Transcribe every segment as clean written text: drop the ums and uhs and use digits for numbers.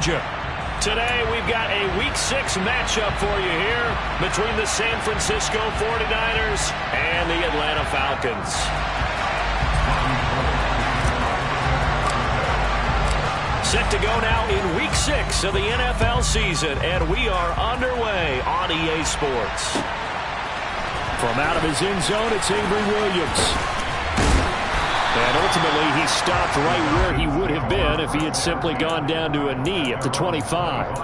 Today, we've got a Week 6 matchup for you here between the San Francisco 49ers and the Atlanta Falcons. Set to go now in Week 6 of the NFL season, and we are underway on EA Sports. From out of his end zone, it's Avery Williams. And ultimately, he stopped right where he would have been if he had simply gone down to a knee at the 25.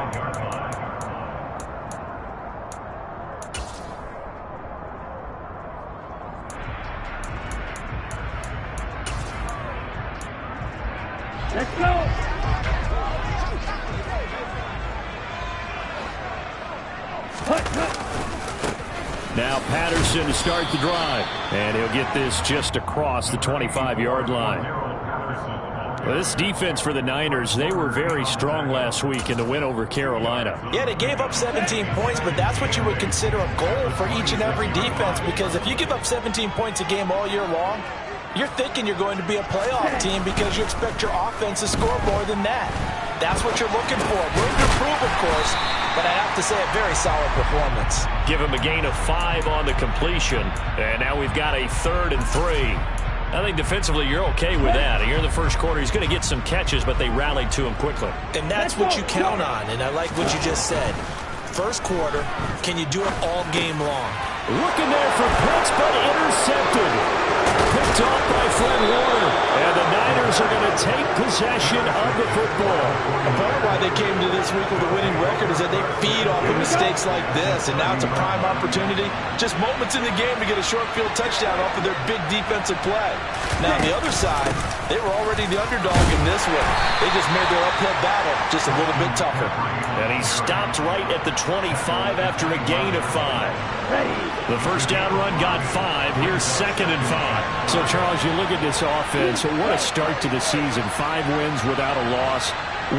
Let's go! Now Patterson to start the drive. And he'll get this just across the 25-yard line. Well, this defense for the Niners, they were very strong last week in the win over Carolina. Yeah, they gave up 17 points, but that's what you would consider a goal for each and every defense, because if you give up 17 points a game all year long, you're thinking you're going to be a playoff team because you expect your offense to score more than that. That's what you're looking for. Room to prove, of course, but I have to say a very solid performance. Give him a gain of 5 on the completion, and now we've got a 3rd and 3. I think defensively you're okay with that. Here in the first quarter, he's going to get some catches, but they rallied to him quickly. And that's what you count on, and I like what you just said. First quarter, can you do it all game long? Looking there for Pitts, but intercepted. Picked off by Fred Warner. And the Niners are going to take possession of the football. A part of why they came to this week with a winning record is that they feed off of mistakes like this, and now it's a prime opportunity, just moments in the game, to get a short field touchdown off of their big defensive play. Now, on the other side, they were already the underdog in this one. They just made their uphill battle just a little bit tougher. And he stopped right at the 25 after a gain of 5. The first down run got 5. Here's 2nd and 5. So, Charles, you look at this offense. What a start to the season. 5 wins without a loss.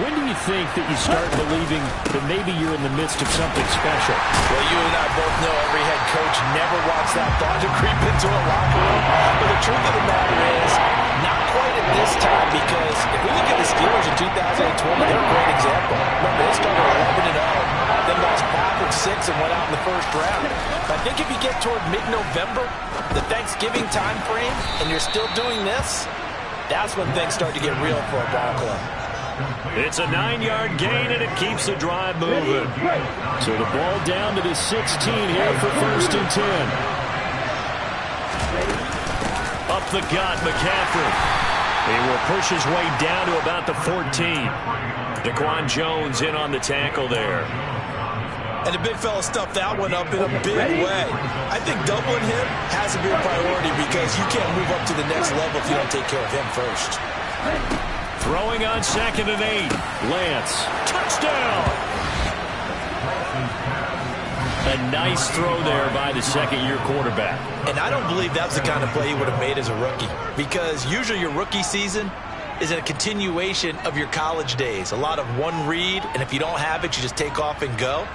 When do you think that you start believing that maybe you're in the midst of something special? Well, you and I both know every head coach never wants that thought to creep into a locker room. But the truth of the matter is, not quite at this time, because if we look at the Steelers in 2020, they're a great example. Remember, they started 11-0, then lost 5 and 6 and went out in the first round. But I think if you get toward mid-November, the Thanksgiving time frame, and you're still doing this, that's when things start to get real for a ball club. It's a 9-yard gain, and it keeps the drive moving. So the ball down to the 16 here for 1st and 10. Up the gut, McCaffrey. He will push his way down to about the 14. Daquan Jones in on the tackle there. And the big fella stuffed that one up in a big way. I think doubling him has to be a priority, because you can't move up to the next level if you don't take care of him first. Throwing on 2nd and 8. Lance. Touchdown! A nice throw there by the second-year quarterback. And I don't believe that's the kind of play he would have made as a rookie, because usually your rookie season is a continuation of your college days. A lot of one read, and if you don't have it, you just take off and go.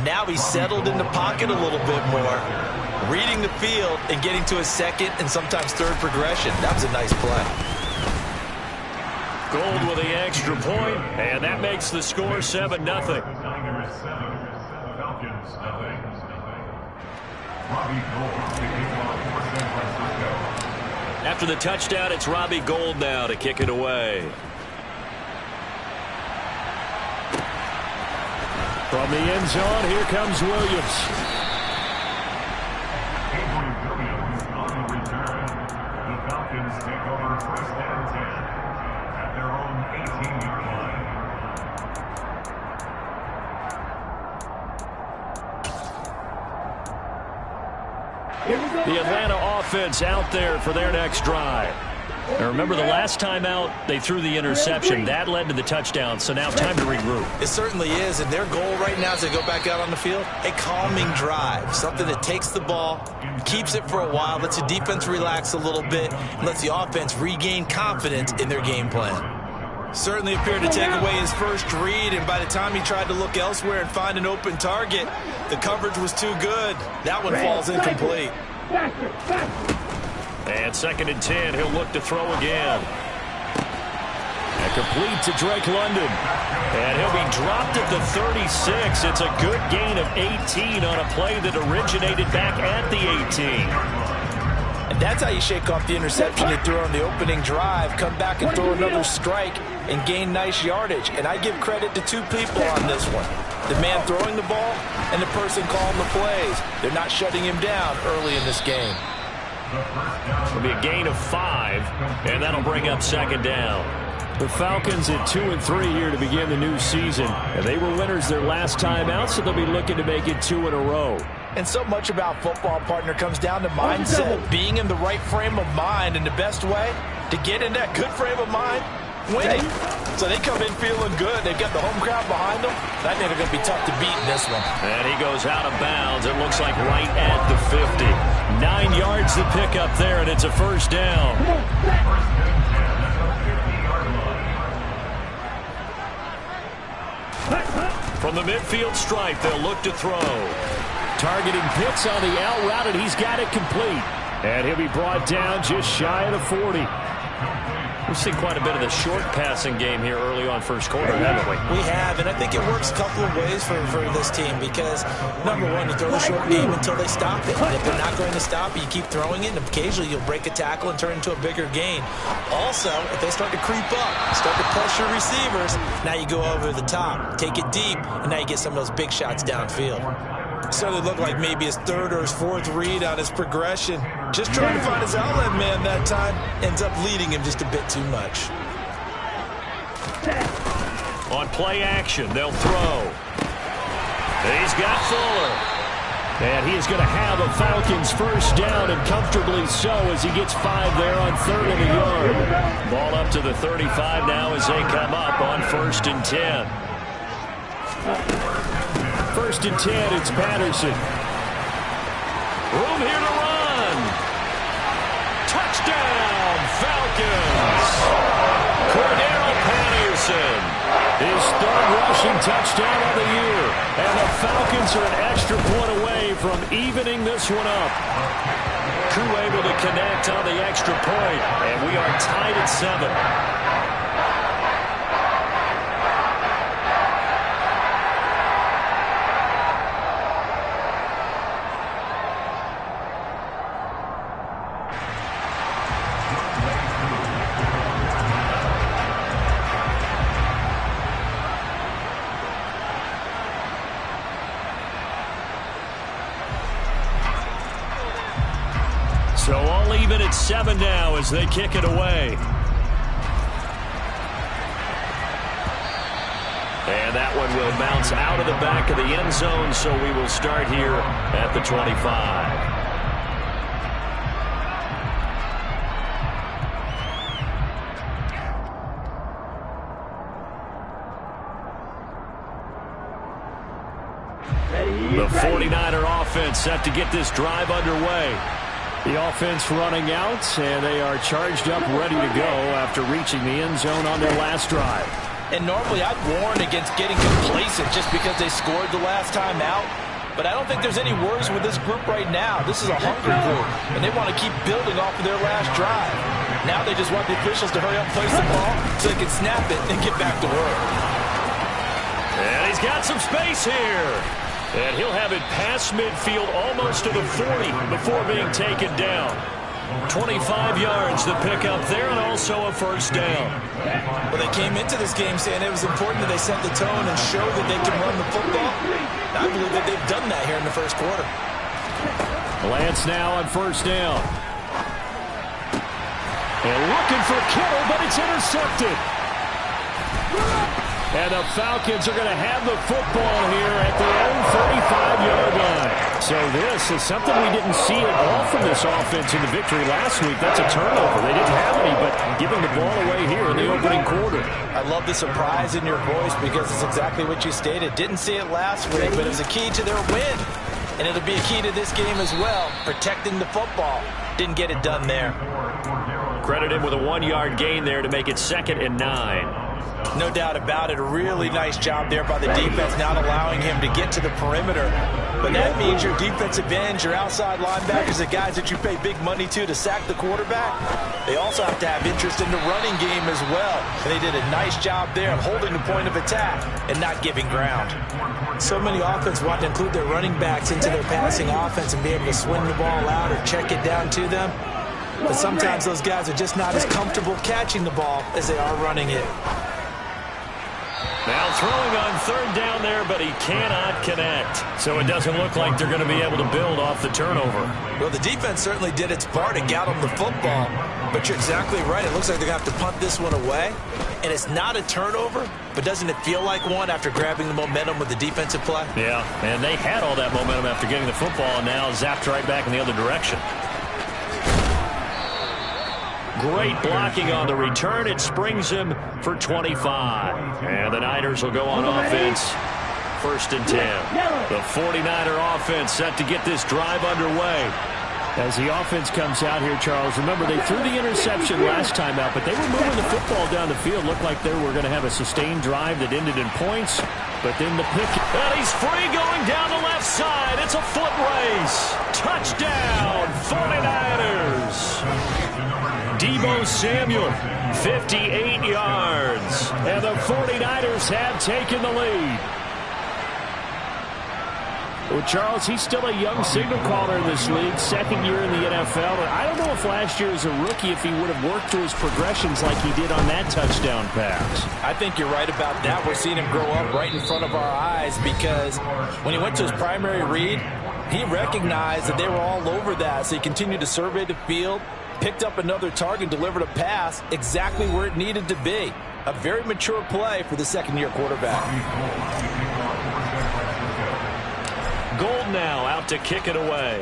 Now he's settled in the pocket a little bit more, reading the field and getting to his 2nd and sometimes 3rd progression. That was a nice play. Gold with the extra point, and that makes the score 7-0. After the touchdown, it's Robbie Gould now to kick it away. From the end zone, here comes Williams. Williams on the return. The Falcons take over 1st and 10 at their own 18-yard line. The Atlanta offense out there for their next drive. Now remember, the last time out, they threw the interception. That led to the touchdown, so now time to regroup. It certainly is, and their goal right now as they go back out on the field, a calming drive, something that takes the ball, keeps it for a while, lets the defense relax a little bit, and lets the offense regain confidence in their game plan. Certainly appeared to take away his first read, and by the time he tried to look elsewhere and find an open target, the coverage was too good. That one falls incomplete. And 2nd and 10, he'll look to throw again. A Complete to Drake London. And he'll be dropped at the 36. It's a good gain of 18 on a play that originated back at the 18. And that's how you shake off the interception they threw on the opening drive, come back and throw another strike and gain nice yardage. And I give credit to two people on this one. The man throwing the ball and the person calling the plays. They're not shutting him down early in this game. It'll be a gain of 5, and that'll bring up second down. The Falcons at 2-3 here to begin the new season. And they were winners their last time out, so they'll be looking to make it 2 in a row. And so much about football, partner, comes down to mindset. Being in the right frame of mind, and the best way to get in that good frame of mind, winning. So they come in feeling good. They've got the home crowd behind them. I think they're going to be tough to beat in this one. And he goes out of bounds. It looks like right at the 50. 9 yards to pick up there, and it's a first down. From the midfield stripe, they'll look to throw. Targeting Pitts on the out route, and he's got it complete. And he'll be brought down just shy of the 40. We've seen quite a bit of the short passing game here early on first quarter, haven't we? We have, and I think it works a couple of ways for this team because, number one, you throw the short game until they stop it. And if they're not going to stop it, you keep throwing it, and occasionally you'll break a tackle and turn it into a bigger gain. Also, if they start to creep up, start to pressure receivers, now you go over the top, take it deep, and now you get some of those big shots downfield. Certainly looked like maybe his third or his fourth read on his progression. Just trying to find his outlet man that time. Ends up leading him just a bit too much. On play action, they'll throw. He's got Fuller. And he is going to have a Falcons first down, and comfortably so, as he gets 5 there on 3rd of the yard. Ball up to the 35 now as they come up on 1st and 10. 1st and 10, it's Patterson. Room here to run. Touchdown, Falcons. Cordero Patterson. His 3rd rushing touchdown of the year. And the Falcons are an extra point away from evening this one up. Koo able to connect on the extra point. And we are tied at 7. So all even at 7 now as they kick it away. And that one will bounce out of the back of the end zone, so we will start here at the 25. The 49er offense set to get this drive underway. The offense running out, and they are charged up, ready to go after reaching the end zone on their last drive. And normally I'd warn against getting complacent just because they scored the last time out. But I don't think there's any worries with this group right now. This is a hungry group, and they want to keep building off of their last drive. Now they just want the officials to hurry up and place the ball so they can snap it and get back to work. And he's got some space here. And he'll have it past midfield almost to the 40 before being taken down. 25 yards to pick up there, and also a first down. Well, they came into this game saying it was important that they set the tone and show that they can run the football. I believe that they've done that here in the first quarter. Lance now on first down. And looking for Kittle, but it's intercepted. And the Falcons are going to have the football here at their own 35-yard line. So this is something we didn't see at all from this offense in the victory last week. That's a turnover. They didn't have any, but giving the ball away here in the opening quarter. I love the surprise in your voice because it's exactly what you stated. Didn't see it last week, but it was a key to their win. And it'll be a key to this game as well, protecting the football. Didn't get it done there. Credit him with a 1-yard gain there to make it 2nd and 9. No doubt about it. A really nice job there by the defense, not allowing him to get to the perimeter. But that means your defensive ends, your outside linebackers, the guys that you pay big money to sack the quarterback, they also have to have interest in the running game as well. And they did a nice job there of holding the point of attack and not giving ground. So many offenses want to include their running backs into their passing offense and be able to swing the ball out or check it down to them. But sometimes those guys are just not as comfortable catching the ball as they are running it. Now throwing on third down there, but he cannot connect. So it doesn't look like they're going to be able to build off the turnover. Well, the defense certainly did its part to get them the football. But you're exactly right. It looks like they're going to have to punt this one away. And it's not a turnover, but doesn't it feel like one after grabbing the momentum with the defensive play? Yeah, and they had all that momentum after getting the football, and now zapped right back in the other direction. Great blocking on the return. It springs him for 25. And the Niners will go on offense. 1st and 10. The 49er offense set to get this drive underway. As the offense comes out here, Charles, remember they threw the interception last time out, but they were moving the football down the field. Looked like they were going to have a sustained drive that ended in points. But then the pick. And he's free going down the left side. It's a foot race. Touchdown, 49ers. Deebo Samuel, 58 yards. And the 49ers have taken the lead. Well, Charles, he's still a young signal caller in this league, 2nd year in the NFL. And I don't know if last year as a rookie if he would have worked through his progressions like he did on that touchdown pass. I think you're right about that. We're seeing him grow up right in front of our eyes because when he went to his primary read, he recognized that they were all over that. So he continued to survey the field, picked up another target, delivered a pass exactly where it needed to be. A very mature play for the 2nd-year quarterback. Gold now out to kick it away.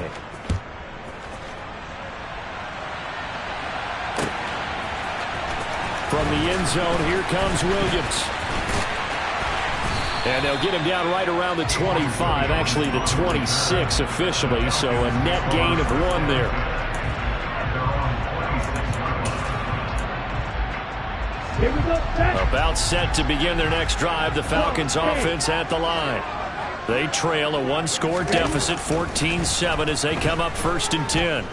From the end zone, here comes Williams. And they'll get him down right around the 25, actually the 26 officially, so a net gain of 1 there. Here we go, set. About set to begin their next drive, the Falcons offense at the line. They trail a 1-score deficit, 14-7 as they come up 1st and 10.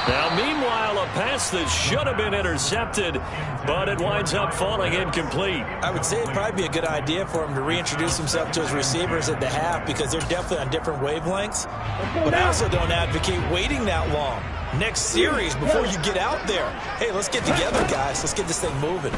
Now, meanwhile, a pass that should have been intercepted, but it winds up falling incomplete. I would say it'd probably be a good idea for him to reintroduce himself to his receivers at the half because they're definitely on different wavelengths. But I also don't advocate waiting that long. Next series before you get out there. Hey, let's get together, guys. Let's get this thing moving.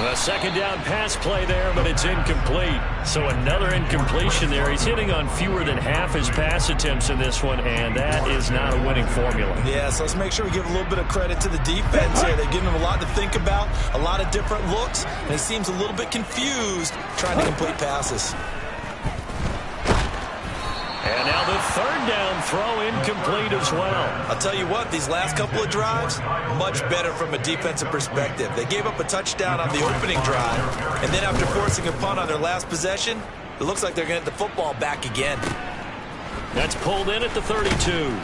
A 2nd down pass play there, but it's incomplete. So another incompletion there. He's hitting on fewer than half his pass attempts in this one, and that is not a winning formula. Yeah, so let's make sure we give a little bit of credit to the defense here. They're giving him a lot to think about, a lot of different looks, and he seems a little bit confused trying to complete passes. And now the 3rd down throw incomplete as well. I'll tell you what, these last couple of drives, much better from a defensive perspective. They gave up a touchdown on the opening drive, and then after forcing a punt on their last possession, it looks like they're going to get the football back again. That's pulled in at the 32.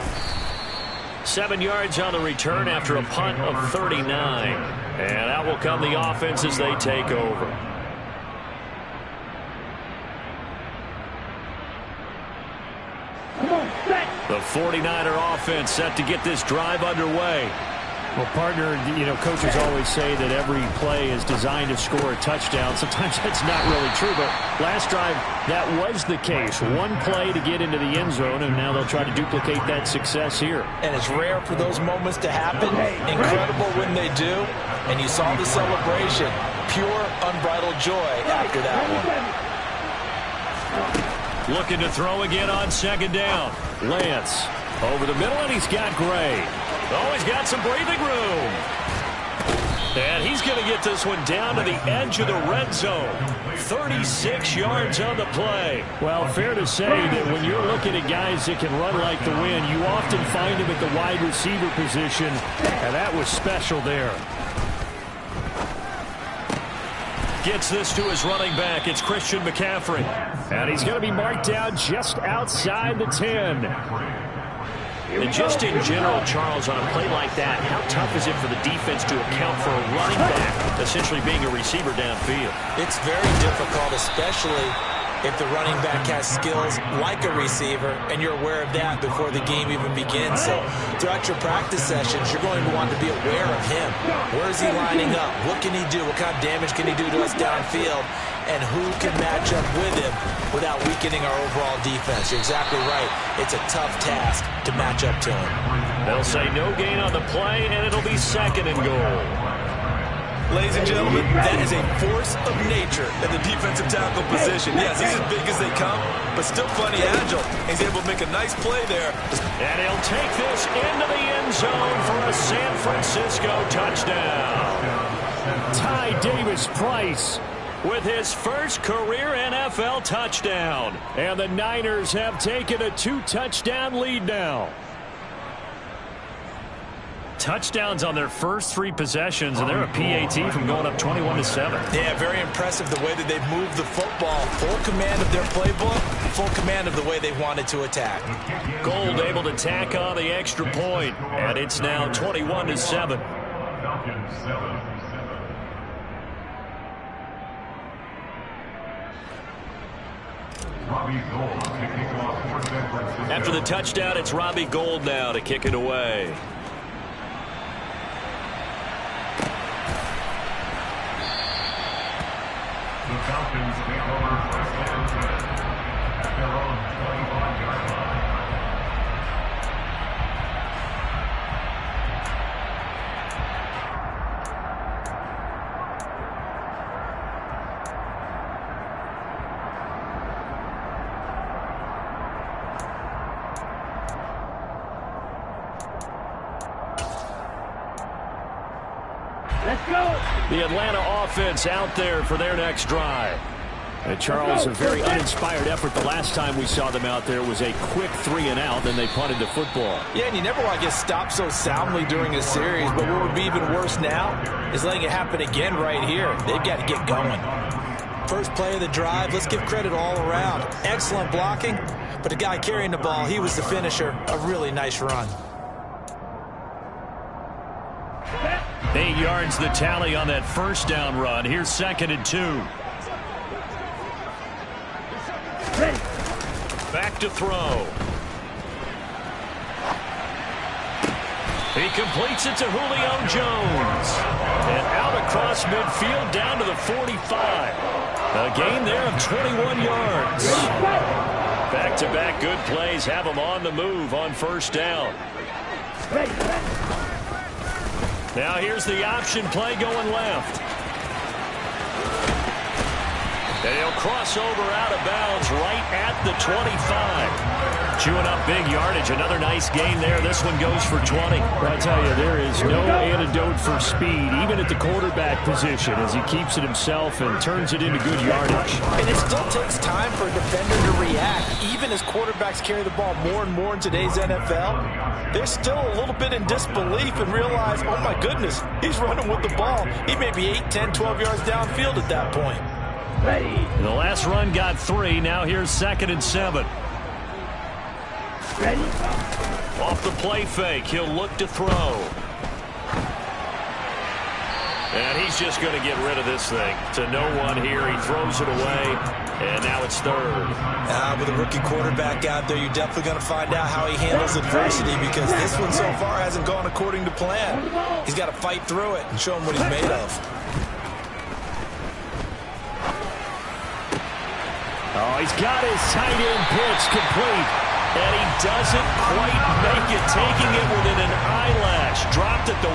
7 yards on the return after a punt of 39. And out will come the offense as they take over. The 49er offense set to get this drive underway. Well, partner, you know, coaches always say that every play is designed to score a touchdown. Sometimes that's not really true, but last drive, that was the case. 1 play to get into the end zone, and now they'll try to duplicate that success here. And it's rare for those moments to happen. Incredible when they do. And you saw the celebration. Pure, unbridled joy after that one. Looking to throw again on 2nd down. Lance over the middle, and he's got Gray. Oh, he's got some breathing room. And he's going to get this one down to the edge of the red zone. 36 yards on the play. Well, fair to say that when you're looking at guys that can run like the wind, you often find them at the wide receiver position, and that was special there. Gets this to his running back. It's Christian McCaffrey. And he's going to be marked down just outside the 10. And just in general, Charles, on a play like that, how tough is it for the defense to account for a running back essentially being a receiver downfield? It's very difficult, especially if the running back has skills like a receiver, and you're aware of that before the game even begins. So throughout your practice sessions, you're going to want to be aware of him. Where is he lining up? What can he do? What kind of damage can he do to us downfield? And who can match up with him without weakening our overall defense? You're exactly right. It's a tough task to match up to him. They'll say no gain on the play, and it'll be 2nd and goal. Ladies and gentlemen, that is a force of nature in the defensive tackle position. Yes, he's as big as they come, but still plenty agile. He's able to make a nice play there. And he'll take this into the end zone for a San Francisco touchdown. Ty Davis-Price with his first career NFL touchdown. And the Niners have taken a 2-touchdown lead now. Touchdowns on their first 3 possessions, and they're a PAT from going up 21-7. Yeah, very impressive the way that they've moved the football. Full command of their playbook, full command of the way they wanted to attack. Gould able to tack on the extra point, and it's now 21-7. After the touchdown, it's Robbie Gould now to kick it away. The Falcons take over 1st and 10 at their own 25-yard line. Let's go. The Atlanta offense out there for their next drive. And Charles, a very uninspired effort the last time we saw them out there was a quick 3-and-out, then they punted the football. Yeah, and you never want to get stopped so soundly during a series, but what would be even worse now is letting it happen again right here. They've got to get going. First play of the drive, let's give credit all around. Excellent blocking, but the guy carrying the ball, he was the finisher. A really nice run. 8 yards the tally on that first down run. Here's 2nd and 2. Back to throw. He completes it to Julio Jones. And out across midfield down to the 45. A gain there of 21 yards. Back-to-back good plays have him on the move on first down. Now here's the option play going left. And he'll cross over out of bounds right at the 25. Chewing up big yardage. Another nice gain there. This one goes for 20. I tell you, there is no antidote for speed, even at the quarterback position, as he keeps it himself and turns it into good yardage. And it still takes time for a defender to react. Even as quarterbacks carry the ball more and more in today's NFL, they're still a little bit in disbelief and realize, oh my goodness, he's running with the ball. He may be 8, 10, 12 yards downfield at that point. The last run got 3. Now here's 2nd and 7. Ready? Off the play fake, he'll look to throw. And he's just going to get rid of this thing. To no one here, he throws it away, and now it's 3rd. With a rookie quarterback out there, you're definitely going to find out how he handles adversity, because this one so far hasn't gone according to plan. He's got to fight through it and show him what he's made of. Oh, he's got his tight end pitch complete. And he doesn't quite make it, taking it within an eyelash. Dropped at the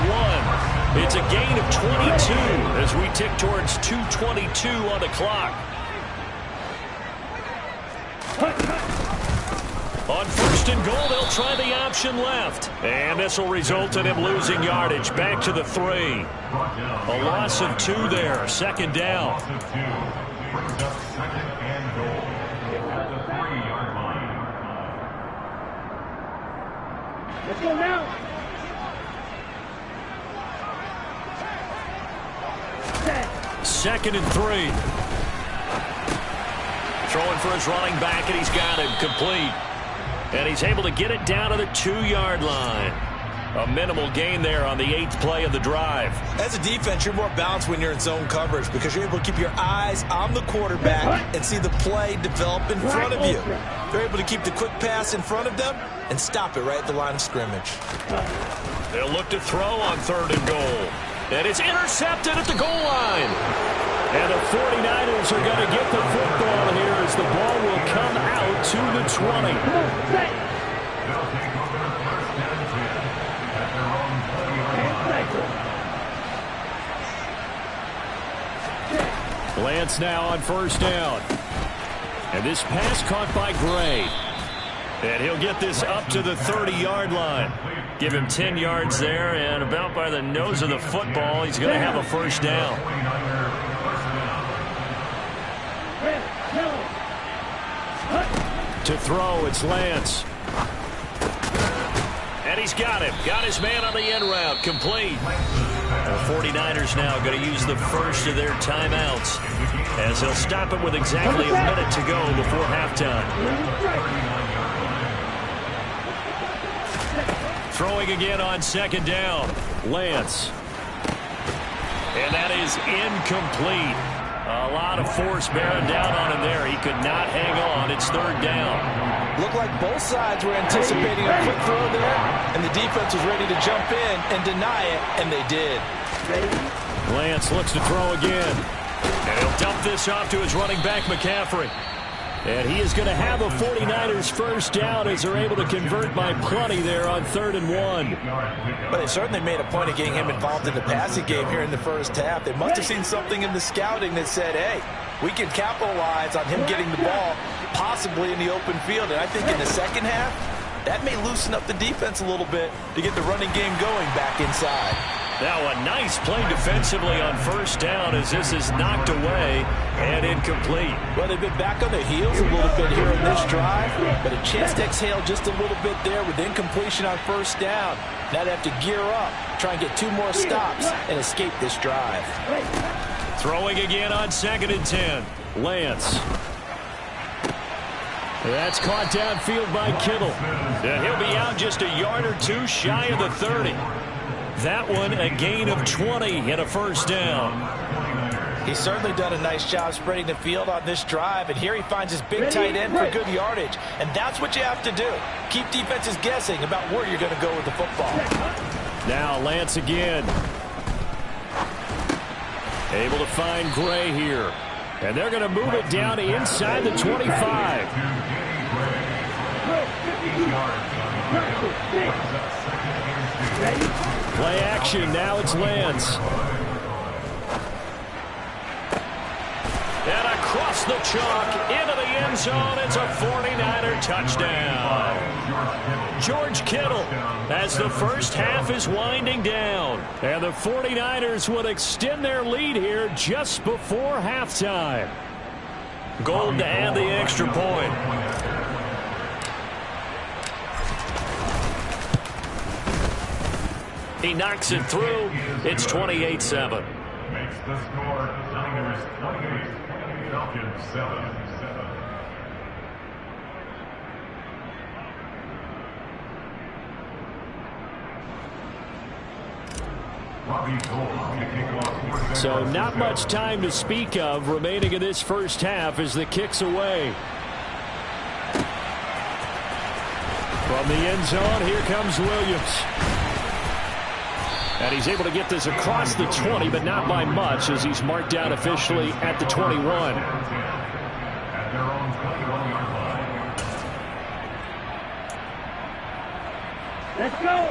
1. It's a gain of 22 as we tick towards 2:22 on the clock. On 1st and goal, they'll try the option left. And this will result in him losing yardage. Back to the 3. A loss of 2 there. 2nd down. Loss of 2 brings up 2nd and goal at the 3-yard line. Let's go now. Second and 3. Throwing for his running back, and he's got him complete. And he's able to get it down to the 2-yard line. A minimal gain there on the 8th play of the drive. As a defense, you're more balanced when you're in zone coverage because you're able to keep your eyes on the quarterback and see the play develop in front of you. They're able to keep the quick pass in front of them and stop it right at the line of scrimmage. They'll look to throw on 3rd and goal. And it's intercepted at the goal line. And the 49ers are going to get the football here as the ball will come out to the 20. They'll take over 1st and 10 at their own 20-yard line. Lance now on 1st down. And this pass caught by Gray. And he'll get this up to the 30-yard line. Give him 10 yards there, and about by the nose of the football, he's going to have a 1st down. To throw, it's Lance. And he's got him. Got his man on the end route. Complete. The 49ers now going to use the first of their timeouts as they'll stop it with exactly a minute to go before halftime. Throwing again on 2nd down. Lance. And that is incomplete. A lot of force bearing down on him there. He could not hang on. It's 3rd down. Looked like both sides were anticipating a quick throw there, and the defense was ready to jump in and deny it, and they did. Lance looks to throw again. And he'll dump this off to his running back, McCaffrey. And he is going to have a 49ers 1st down as they're able to convert by plenty there on 3rd and 1. But they certainly made a point of getting him involved in the passing game here in the first half. They must have seen something in the scouting that said, hey, we can capitalize on him getting the ball possibly in the open field. And I think in the second half, that may loosen up the defense a little bit to get the running game going back inside. Now a nice play defensively on 1st down as this is knocked away and incomplete. Well, they've been back on their heels a little bit here in this drive, but a chance to exhale just a little bit there with incompletion on 1st down. Now they have to gear up, try and get 2 more stops and escape this drive. Throwing again on 2nd and 10. Lance. That's caught downfield by Kittle. And he'll be out just a yard or 2 shy of the 30. That one a gain of 20 and a 1st down. He's certainly done a nice job spreading the field on this drive, and here he finds his big tight end for good yardage. And that's what you have to do. Keep defenses guessing about where you're going to go with the football. Now Lance again. Able to find Gray here. And they're going to move it down to inside the 25. Play action. Now it's Lance. And across the chalk into the end zone. It's a 49er touchdown. George Kittle as the first half is winding down. And the 49ers would extend their lead here just before halftime. Gold to add the extra point. He knocks it through. It's 28-7. Makes the score Niners 28, Falcons 7. So not much time to speak of remaining in this first half as the kick's away. From the end zone, here comes Williams. And he's able to get this across the 20, but not by much as he's marked down officially at the 21. At their own 21-yard line. Let's go.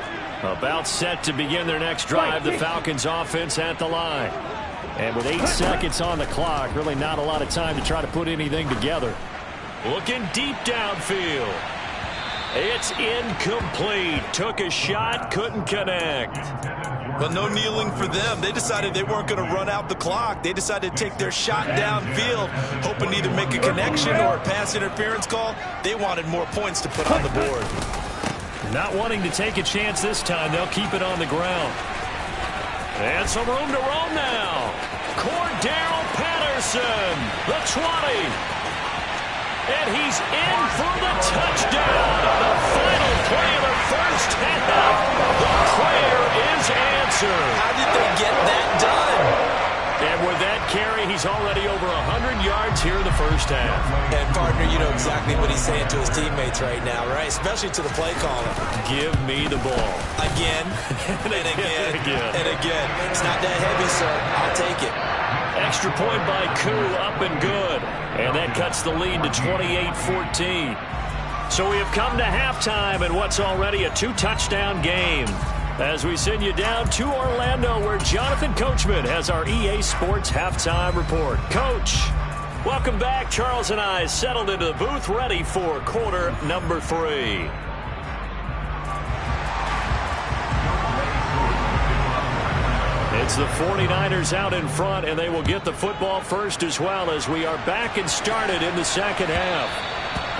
About set to begin their next drive. The Falcons offense at the line. And with 8 seconds on the clock, really not a lot of time to try to put anything together. Looking deep downfield. It's incomplete. Took a shot, couldn't connect. But no kneeling for them. They decided they weren't going to run out the clock. They decided to take their shot downfield, hoping to either make a connection or a pass interference call. They wanted more points to put on the board. Not wanting to take a chance this time, they'll keep it on the ground. And some room to roam now. Cordarrelle Patterson, the 20. And he's in for the touchdown on the final play of the first half. The prayer is answered. How did they get that done? And with that carry, he's already over 100 yards here in the first half. And, partner, you know exactly what he's saying to his teammates right now, right? Especially to the play caller. Give me the ball. Again, and again, and again. It's not that heavy, sir. I'll take it. Extra point by Koo, up and good. And that cuts the lead to 28-14. So we have come to halftime in what's already a 2-touchdown game, as we send you down to Orlando, where Jonathan Coachman has our EA Sports Halftime Report. Coach, welcome back. Charles and I settled into the booth, ready for quarter number 3. It's the 49ers out in front, and they will get the football first as well, as we are back and started in the second half.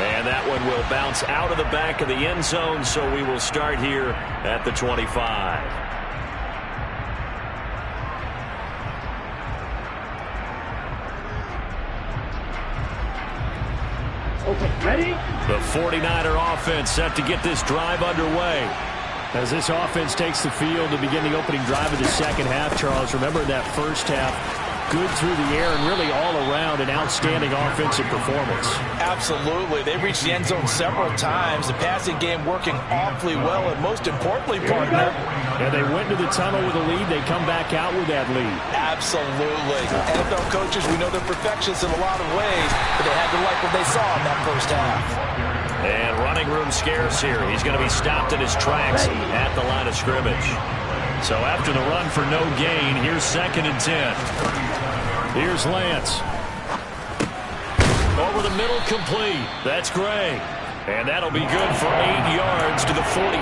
And that one will bounce out of the back of the end zone, so we will start here at the 25. Okay, ready? The 49er offense set to get this drive underway. As this offense takes the field to begin the opening drive of the second half, Charles, remember that first half, good through the air and really all around an outstanding offensive performance. Absolutely. They reached the end zone several times. The passing game working awfully well, and most importantly, partner, and they went to the tunnel with a lead. They come back out with that lead. Absolutely. NFL coaches, we know they're perfectionists in a lot of ways, but they had to like what they saw in that first half. And running room scarce here. He's going to be stopped in his tracks at the line of scrimmage. So after the run for no gain, here's 2nd and 10. Here's Lance. Over the middle, complete. That's Gray. And that'll be good for 8 yards to the 45.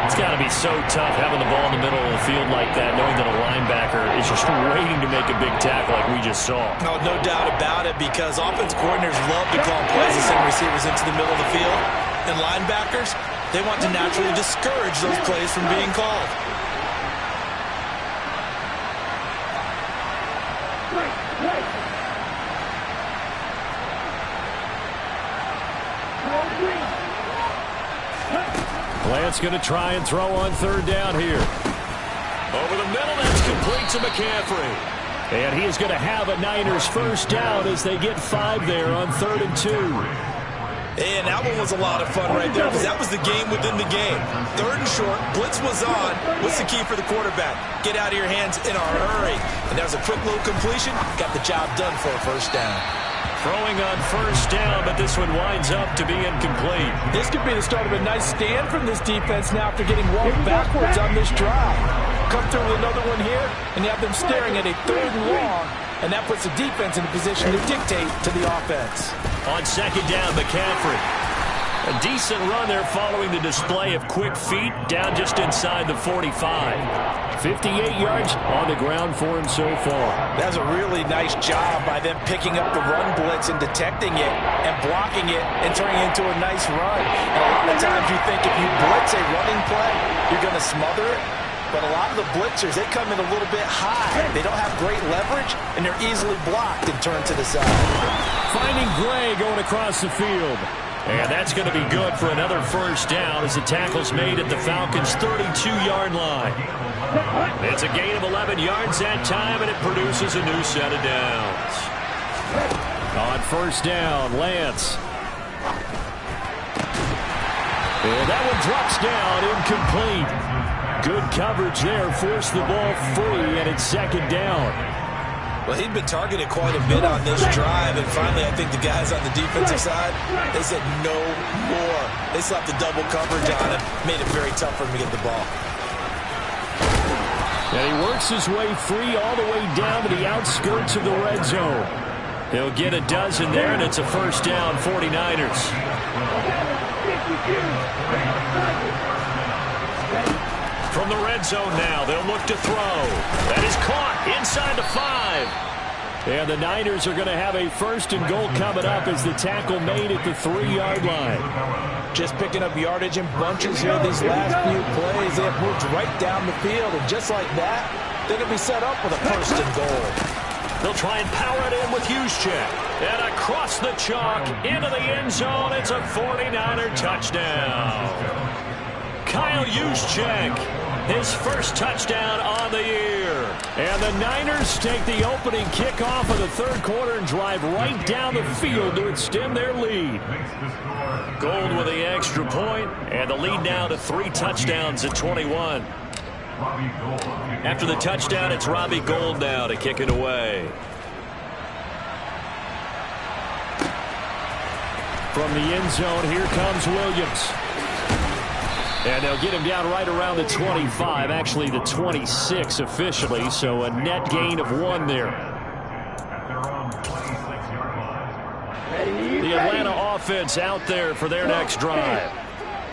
It's got to be so tough having the ball in the middle of the field like that, knowing that a linebacker is just waiting to make a big tackle like we just saw. No doubt about it, because offense coordinators love to call plays and send receivers into the middle of the field. And linebackers, they want to naturally discourage those plays from being called. Lance going to try and throw on 3rd down here. Over the middle, that's complete to McCaffrey. And he is going to have a Niners first down as they get 5 there on 3rd and 2. And that one was a lot of fun right there, because that was the game within the game. 3rd and short, blitz was on. What's the key for the quarterback? Get out of your hands in a hurry. And that was a quick little completion. Got the job done for a first down. Throwing on first down, but this one winds up to be incomplete. This could be the start of a nice stand from this defense now after getting walked backwards on this drive. Come through with another one here, and you have them staring at a 3rd and long, and that puts the defense in a position to dictate to the offense. On 2nd down, McCaffrey. A decent run there following the display of quick feet down just inside the 45. 58 yards on the ground for him so far. That's a really nice job by them picking up the run blitz and detecting it and blocking it and turning it into a nice run. And a lot of times you think if you blitz a running play, you're going to smother it. But a lot of the blitzers, they come in a little bit high. They don't have great leverage, and they're easily blocked and turned to the side. Finding Gray going across the field. And that's going to be good for another first down as the tackle's made at the Falcons' 32-yard line. It's a gain of 11 yards that time, and it produces a new set of downs. On first down, Lance. And that one drops down, incomplete. Good coverage there, forced the ball free, and it's 2nd down. Well, he'd been targeted quite a bit on this drive, and finally I think the guys on the defensive side, they said no more. They slapped the double coverage on him, made it very tough for him to get the ball. And he works his way free all the way down to the outskirts of the red zone. He'll get a dozen there, and it's a first down, 49ers. From the red zone now, they'll look to throw. That is caught inside the 5. And the Niners are going to have a 1st and goal coming up as the tackle made at the 3-yard line. Just picking up yardage in bunches here these last few plays. They have moved right down the field, and just like that, they're going to be set up with a 1st and goal. They'll try and power it in with Juszczyk. And across the chalk into the end zone. It's a 49er touchdown. Kyle Juszczyk, his first touchdown on the year. And the Niners take the opening kickoff of the third quarter and drive right down the field to extend their lead. Gould with the extra point, and the lead now to 3 touchdowns at 21. After the touchdown, it's Robbie Gould now to kick it away. From the end zone, here comes Williams. And they'll get him down right around the 25, actually the 26 officially, so a net gain of 1 there. The Atlanta offense out there for their next drive.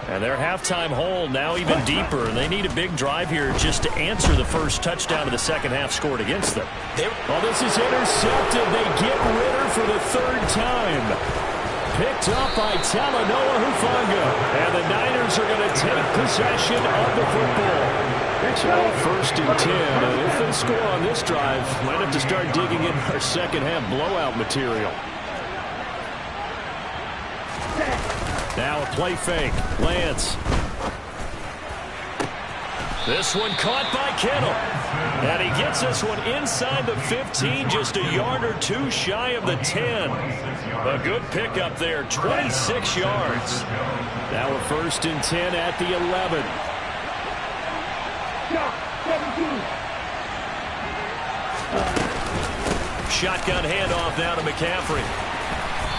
And their halftime hole now even deeper, and they need a big drive here just to answer the first touchdown of the second half scored against them. Well, this is intercepted. They get Ritter for the 3rd time. Picked up by Talanoa Hufanga. And the Niners are going to take possession of the football. It's all 1st and 10. And if they score on this drive, might have to start digging in our second half blowout material. Now a play fake. Lance. This one caught by Kittle. And he gets this one inside the 15, just a yard or 2 shy of the 10. A good pickup there, 26 yards. Now a 1st and 10 at the 11. Shotgun handoff now to McCaffrey.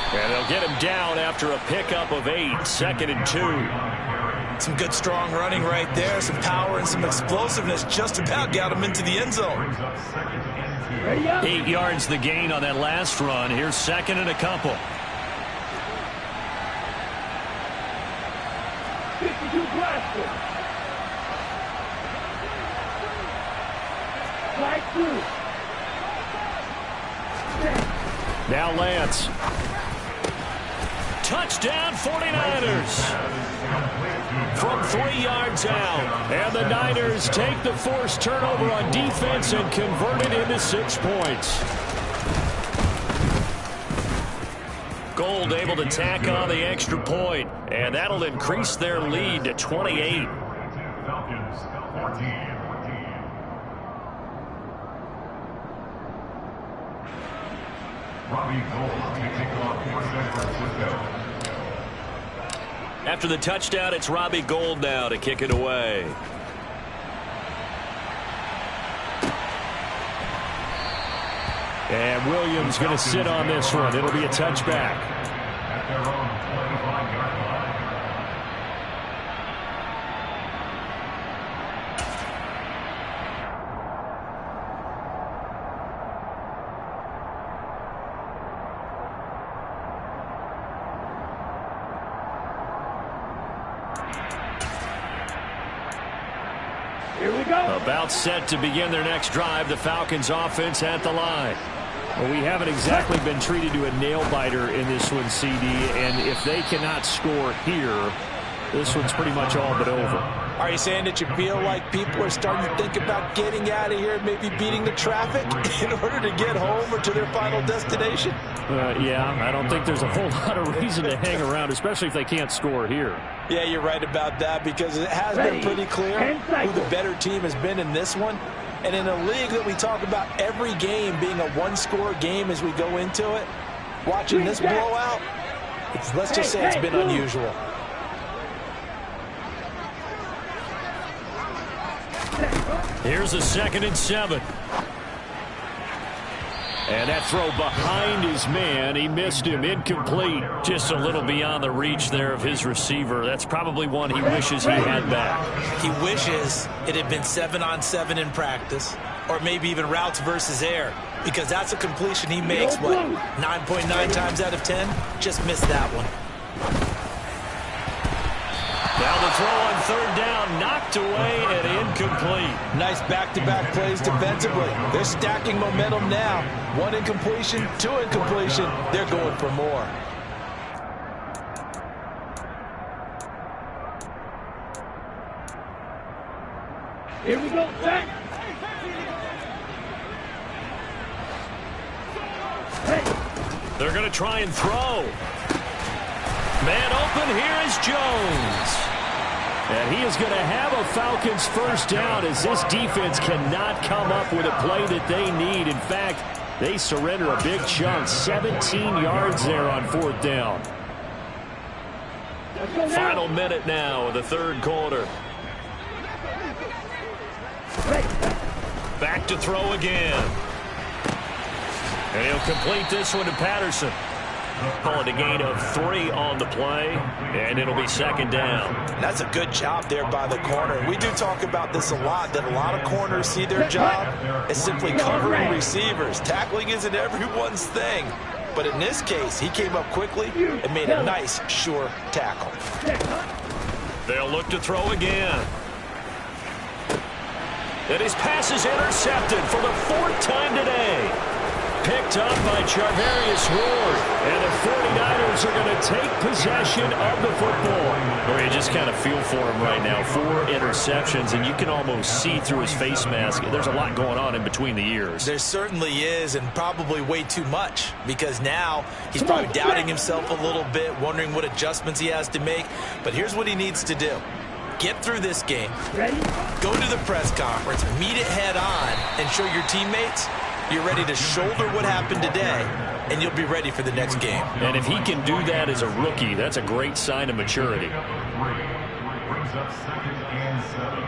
And they'll get him down after a pickup of 8, 2nd and 2. Some good strong running right there, some power and some explosiveness. Just about got him into the end zone. 8 yards the gain on that last run. Here's 2nd and a couple. 52 Glasgow. Now Lance. Touchdown 49ers. From 3 yards out. And the Niners take the forced turnover on defense and convert it into 6 points. Gould able to tack on the extra point, and that'll increase their lead to 28. Falcons 14. Robbie Gould to kick off for San Francisco. After the touchdown, it's Robbie Gould now to kick it away. And Williams going to sit on this one. It'll be a touchback. At their own 25-yard line. Here we go. About set to begin their next drive. The Falcons offense at the line. Well, we haven't exactly been treated to a nail-biter in this one, CD, and if they cannot score here, this one's pretty much all but over. Are you saying that you feel like people are starting to think about getting out of here, maybe beating the traffic in order to get home or to their final destination? Yeah, I don't think there's a whole lot of reason to hang around, especially if they can't score here. Yeah, you're right about that, because it has been pretty clear who the better team has been in this one. And in a league that we talk about every game being a one-score game as we go into it, watching this blowout, let's just say it's been unusual. Here's a 2nd and 7. And that throw behind his man, he missed him, incomplete. Just a little beyond the reach there of his receiver. That's probably one he wishes he had back. He wishes it had been 7-on-7 in practice, or maybe even routes versus air, because that's a completion he makes, what, 9.9 times out of 10? Just missed that one. Now the throw on 3rd down, knocked away and incomplete. Nice back-to-back plays defensively. They're stacking momentum now. 1 incompletion, 2 incompletion. They're going for more. Here we go, back. They're going to try and throw. Man open, here is Jones. And he is going to have a Falcons first down as this defense cannot come up with a play that they need. In fact, they surrender a big chunk, 17 yards there on 4th down. Final minute now of the 3rd quarter. Back to throw again. And he'll complete this one to Patterson. Call it a gain of 3 on the play, and it'll be 2nd down. That's a good job there by the corner. We do talk about this a lot, that a lot of corners see their job as simply covering receivers. Tackling isn't everyone's thing. But in this case, he came up quickly and made a nice, sure tackle. They'll look to throw again. And his pass is intercepted for the 4th time today. Picked up by Charvarius Ward. And the 49ers are going to take possession of the football. Well, you just kind of feel for him right now. 4 interceptions, and you can almost see through his face mask. There's a lot going on in between the ears. There certainly is, and probably way too much, because now he's probably doubting himself a little bit, wondering what adjustments he has to make. But here's what he needs to do. Get through this game, go to the press conference, meet it head on, and show your teammates you're ready to shoulder what happened today, and you'll be ready for the next game. And if he can do that as a rookie, that's a great sign of maturity. Brings up 2nd and 7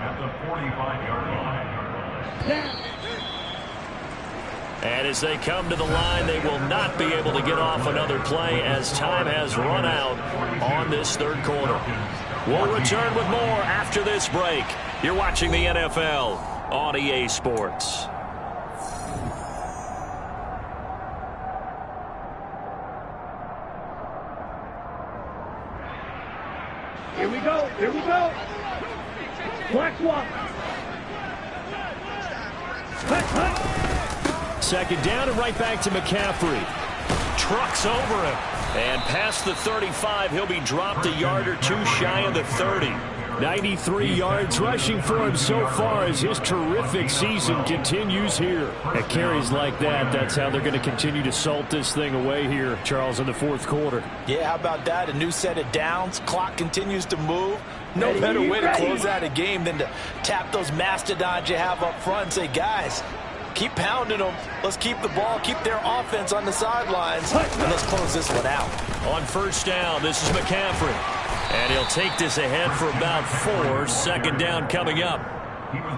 at the 45-yard line. And as they come to the line, they will not be able to get off another play as time has run out on this 3rd quarter. We'll return with more after this break. You're watching the NFL on EA Sports. Here we go. Here we go. Black swap. 2nd down and right back to McCaffrey. Trucks over him. And past the 35, he'll be dropped a yard or 2 shy of the 30. 93 yards rushing for him so far as his terrific season continues here. At carries like that, that's how they're going to continue to salt this thing away here, Charles, in the 4th quarter. Yeah, how about that? A new set of downs. Clock continues to move. No better way to close out a game than to tap those mastodons you have up front and say, guys, keep pounding them. Let's keep the ball, keep their offense on the sidelines, and let's close this one out. On 1st down, this is McCaffrey. And he'll take this ahead for about 4. 2nd down coming up.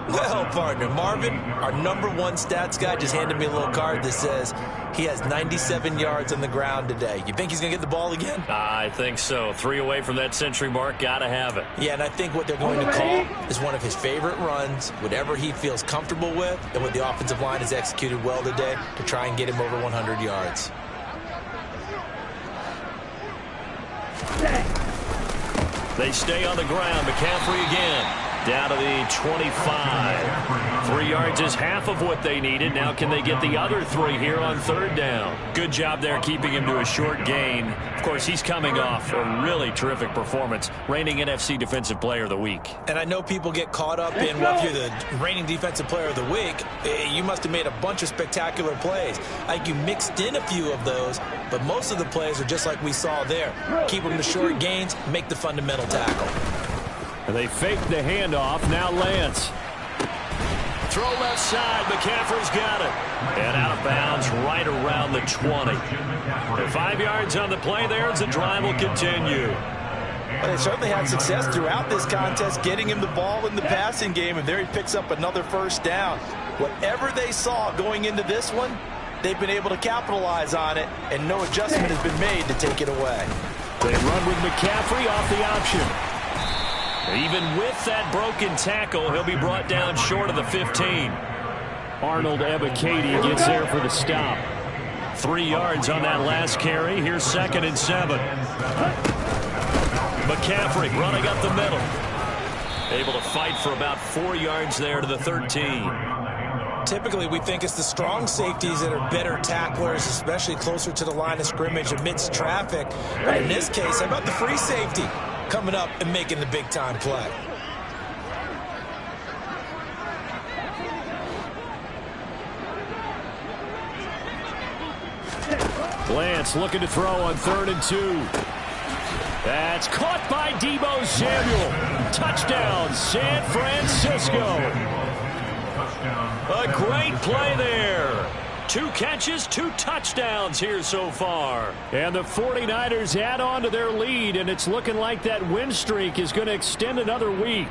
Well, partner, Marvin, our #1 stats guy, just handed me a little card that says he has 97 yards on the ground today. You think he's going to get the ball again? I think so. 3 away from that century mark. Got to have it. Yeah, and I think what they're going to call is one of his favorite runs, whatever he feels comfortable with, and what the offensive line has executed well today to try and get him over 100 yards. They stay on the ground. McCaffrey again. Down to the 25. 3 yards is half of what they needed. Now can they get the other 3 here on 3rd down? Good job there keeping him to a short gain. Of course, he's coming off a really terrific performance. Reigning NFC Defensive Player of the Week. And I know people get caught up in, well, if you're the reigning Defensive Player of the Week, you must have made a bunch of spectacular plays. I think you mixed in a few of those, but most of the plays are just like we saw there. Keep them to short gains, make the fundamental tackle. And they fake the handoff. Now Lance. Throw left side. McCaffrey's got it. And out of bounds right around the 20. 5 yards on the play there as the drive will continue. Well, they certainly had success throughout this contest, getting him the ball in the passing game, and there he picks up another 1st down. Whatever they saw going into this one, they've been able to capitalize on it, and no adjustment has been made to take it away. They run with McCaffrey off the option. Even with that broken tackle, he'll be brought down short of the 15. Arnold Ebiketie gets there for the stop. 3 yards on that last carry. Here's 2nd and 7. McCaffrey running up the middle. Able to fight for about 4 yards there to the 13. Typically, we think it's the strong safeties that are better tacklers, especially closer to the line of scrimmage amidst traffic. But in this case, how about the free safety coming up and making the big-time play? Lance looking to throw on 3rd and 2. That's caught by Deebo Samuel. Touchdown, San Francisco. A great play there. 2 catches, 2 touchdowns here so far. And the 49ers add on to their lead, and it's looking like that win streak is going to extend another week.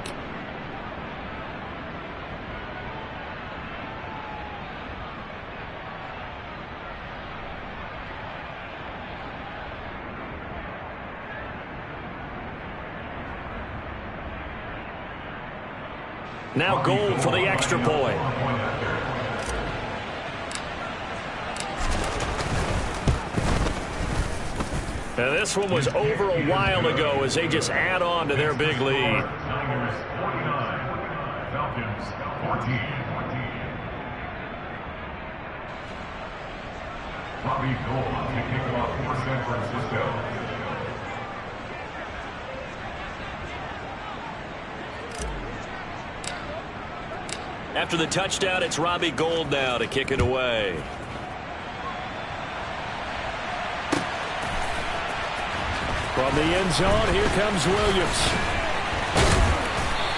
Now Gold for the extra point. Now this one was over a while ago as they just add on to their big lead. Niners 49, Falcons 14. Robbie Gould to kick off for San Francisco. After the touchdown, it's Robbie Gould now to kick it away. From the end zone, here comes Williams.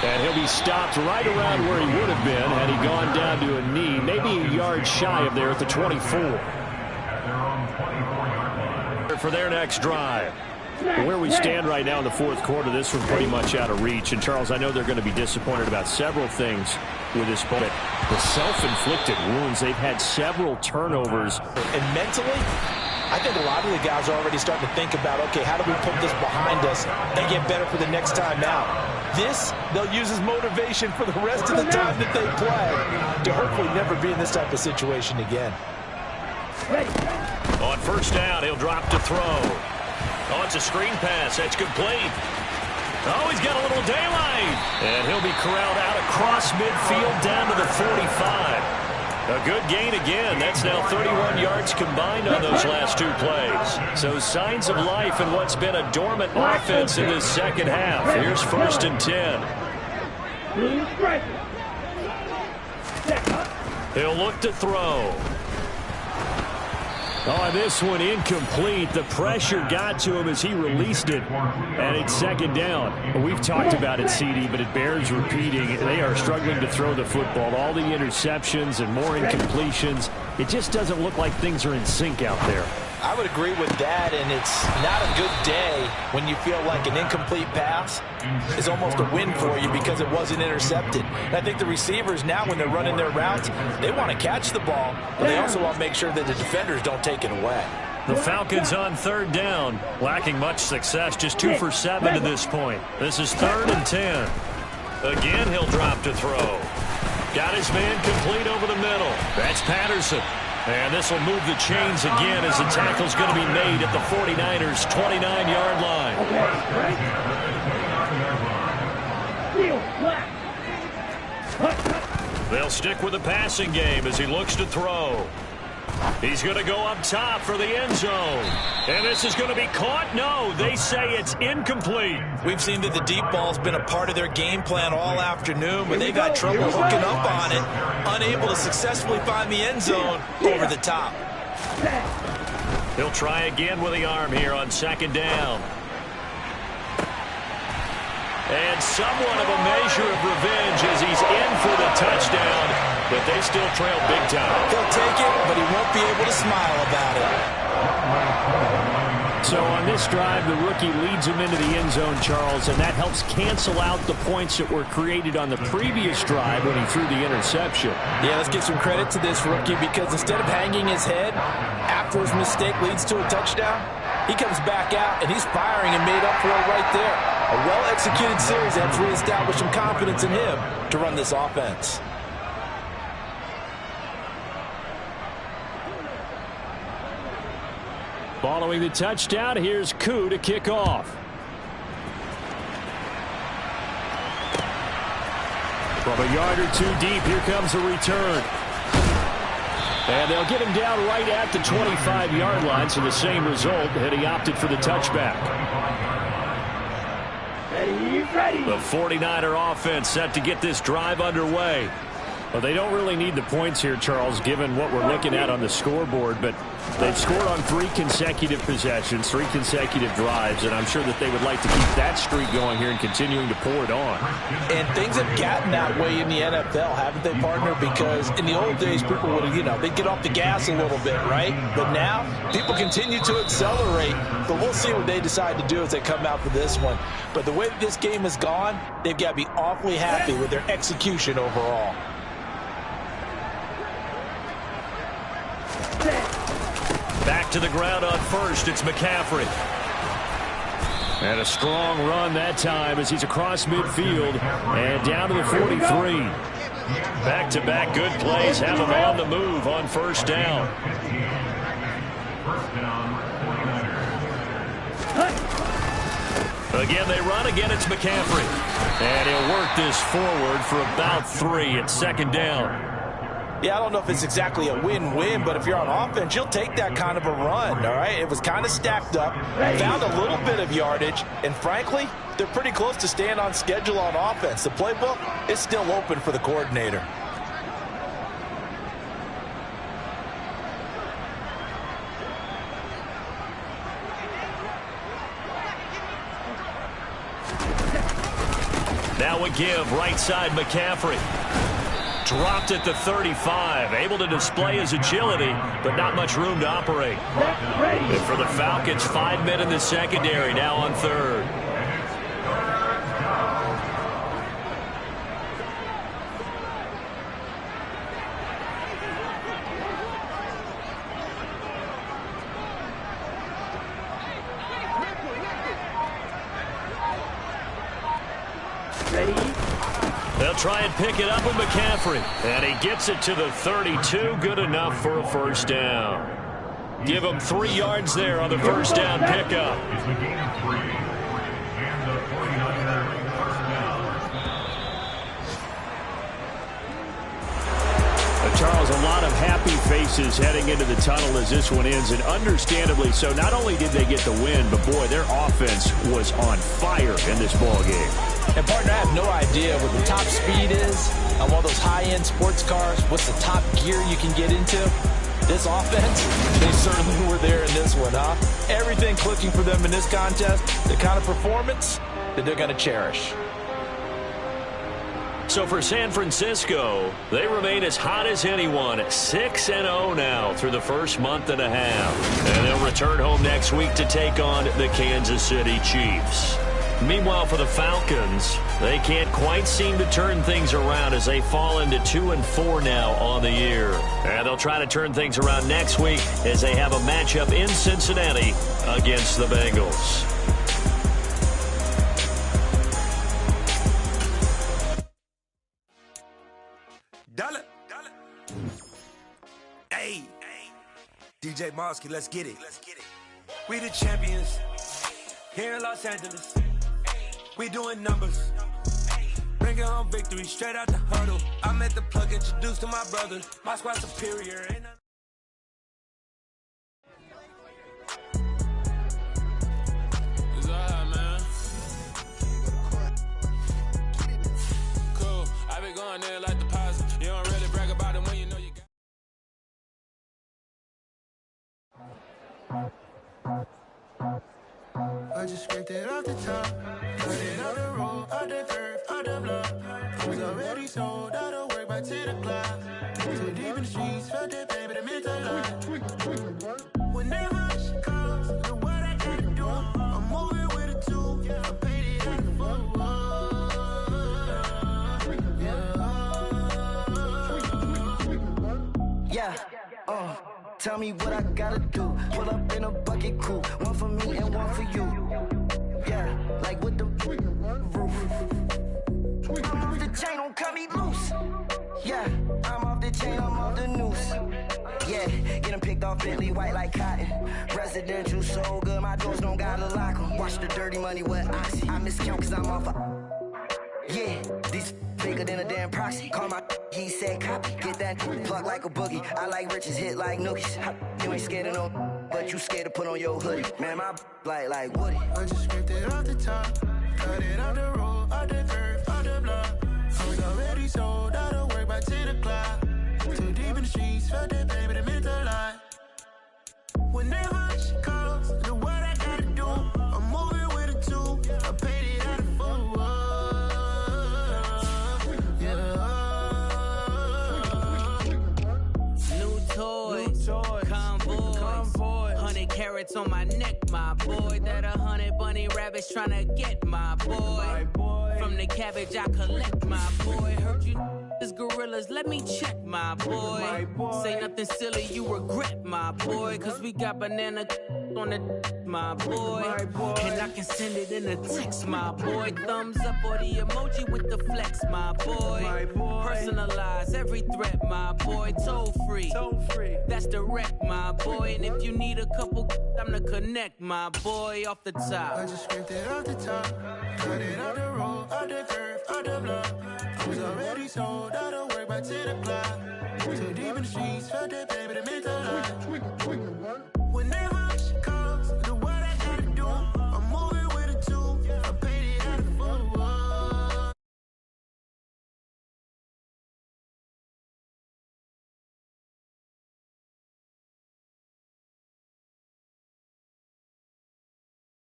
And he'll be stopped right around where he would have been had he gone down to a knee, maybe a yard shy of there at the 24. For their next drive. Where we stand right now in the 4th quarter, this one's pretty much out of reach. And, Charles, I know they're going to be disappointed about several things with this ball. The self-inflicted wounds, they've had several turnovers. And mentally, I think a lot of the guys are already starting to think about, okay, how do we put this behind us and get better for the next time out? This, they'll use as motivation for the rest of the time that they play to hopefully never be in this type of situation again. On 1st down, he'll drop to throw. Oh, it's a screen pass. That's complete. Oh, he's got a little daylight. And he'll be corralled out across midfield down to the 45. A good gain again. That's now 31 yards combined on those last 2 plays. So signs of life in what's been a dormant offense in this second half. Here's 1st and 10. He'll look to throw. Oh, this one incomplete. The pressure got to him as he released it, and it's 2nd down. We've talked about it, CD, but it bears repeating. They are struggling to throw the football. All the interceptions and more incompletions. It just doesn't look like things are in sync out there. I would agree with that, and it's not a good day when you feel like an incomplete pass is almost a win for you because it wasn't intercepted. And I think the receivers now, when they're running their routes, they want to catch the ball, but they also want to make sure that the defenders don't take it away. The Falcons on 3rd down, lacking much success, just 2 for 7 to this point. This is 3rd and 10. Again, he'll drop to throw. Got his man complete over the middle. That's Patterson. And this will move the chains again as the tackle's going to be made at the 49ers' 29-yard line. They'll stick with the passing game as he looks to throw. He's going to go up top for the end zone. And this is going to be caught? No, they say it's incomplete. We've seen that the deep ball's been a part of their game plan all afternoon, but they've had trouble hooking up on it, unable to successfully find the end zone over the top. He'll try again with the arm here on 2nd down. And somewhat of a measure of revenge as he's in for the touchdown, but they still trail big time. He'll take it, but he won't be able to smile about it. So on this drive, the rookie leads him into the end zone, Charles, and that helps cancel out the points that were created on the previous drive when he threw the interception. Yeah, let's give some credit to this rookie because instead of hanging his head after his mistake leads to a touchdown, he comes back out and he's firing and made up for it right there. A well-executed series that's reestablished some confidence in him to run this offense. Following the touchdown, here's Koo to kick off. From a yard or 2 deep, here comes a return. And they'll get him down right at the 25-yard line, so the same result, and he opted for the touchback. The 49er offense set to get this drive underway. Well, they don't really need the points here, Charles, given what we're looking at on the scoreboard, but they've scored on 3 consecutive possessions, 3 consecutive drives, and I'm sure that they would like to keep that streak going here and continuing to pour it on. And things have gotten that way in the NFL, haven't they, partner? Because in the old days, people would, they'd get off the gas a little bit, right? But now, people continue to accelerate, but we'll see what they decide to do as they come out for this one. But the way that this game has gone, they've got to be awfully happy with their execution overall. Back to the ground on first, it's McCaffrey. And a strong run that time as he's across midfield and down to the 43. Back-to-back good plays have him on the move on first down. Again, they run. Again, it's McCaffrey. And he'll work this forward for about 3 at second down. Yeah, I don't know if it's exactly a win-win, but if you're on offense, you'll take that kind of a run, all right? It was kind of stacked up, found a little bit of yardage, and frankly, they're pretty close to staying on schedule on offense. The playbook is still open for the coordinator. Now a give, right side McCaffrey. Dropped at the 35, able to display his agility, but not much room to operate. And for the Falcons, 5 men in the secondary, now on third. They'll try and pick it up with McCaffrey. And he gets it to the 32. Good enough for a first down. Give him 3 yards there on the first down pickup. It's a gain of 3. And the 49er first down. Charles, a lot of happy faces heading into the tunnel as this one ends, and understandably so. Not only did they get the win, but boy, their offense was on fire in this ball game. And partner, I have no idea what the top speed is on one of those high-end sports cars. What's the top gear you can get into? This offense, they certainly were there in this one, huh? Everything clicking for them in this contest, the kind of performance that they're going to cherish. So for San Francisco, they remain as hot as anyone at 6-0 now through the first month and a half. And they'll return home next week to take on the Kansas City Chiefs. Meanwhile, for the Falcons, they can't quite seem to turn things around as they fall into 2-4 now on the year. And they'll try to turn things around next week as they have a matchup in Cincinnati against the Bengals. Hey, DJ Mosky, let's get it. We the champions here in Los Angeles. We doing numbers. Bringing home victory straight out the huddle. I met the plug, introduced to my brothers. My squad superior. Ain't It's all right, man. Cool. I been going there like the positive. You don't really brag about it when you know you got. I just scraped it off the top, cut it out the road, out the turf, out the block. Was already sold, out of work by 10 o'clock. Too deep in the streets, felt that pain, but it meant a lot. Whenever she calls, know what I gotta do. I'm moving with a tool, I paid it out the phone. Yeah. Tell me what I gotta do. Pull up in a bucket crew. One for me and one for you. Yeah, like with the roof. I'm off the chain, don't cut me loose. Yeah, I'm off the chain, I'm off the noose. Yeah, getting picked off Bentley white like cotton. Residential so good, my doors don't gotta lock 'em. Watch the dirty money with Oxy. I miscount cause I'm off a... Yeah, these bigger than a damn proxy. Call my he said copy. Get that plug like a boogie. I like riches, hit like nookies. You ain't scared of no, but you scared to put on your hoodie. Man, my like Woody. I just scraped it off the top, cut it out the road, out the curve, out the block. I was already sold, out of work by 10 10 o'clock. Too deep in the streets, felt that baby, the mental lie. Whenever she calls, know what I gotta do. I'm moving with a two, I paid it out of full. Yeah. New toys, convoys, 100 carats on my neck, my boy. That 100 bunny rabbits tryna get my boy. From the cabbage I collect, my boy. Heard you gorillas, let me check, my boy. Say nothing silly, you regret, my boy. Cause we got banana on the my boy. And I can send it in a text, my boy. Thumbs up or the emoji with the flex, my boy. Personalize every threat, my boy. Toll free, that's direct, my boy. And if you need a couple, I'm the connect, my boy. Off the top, I just scraped it off the top, cut it off the road, off the curve, off the block. I was already sold out of work by 10 o'clock. Too deep in the streets, felt that baby, the mental lie.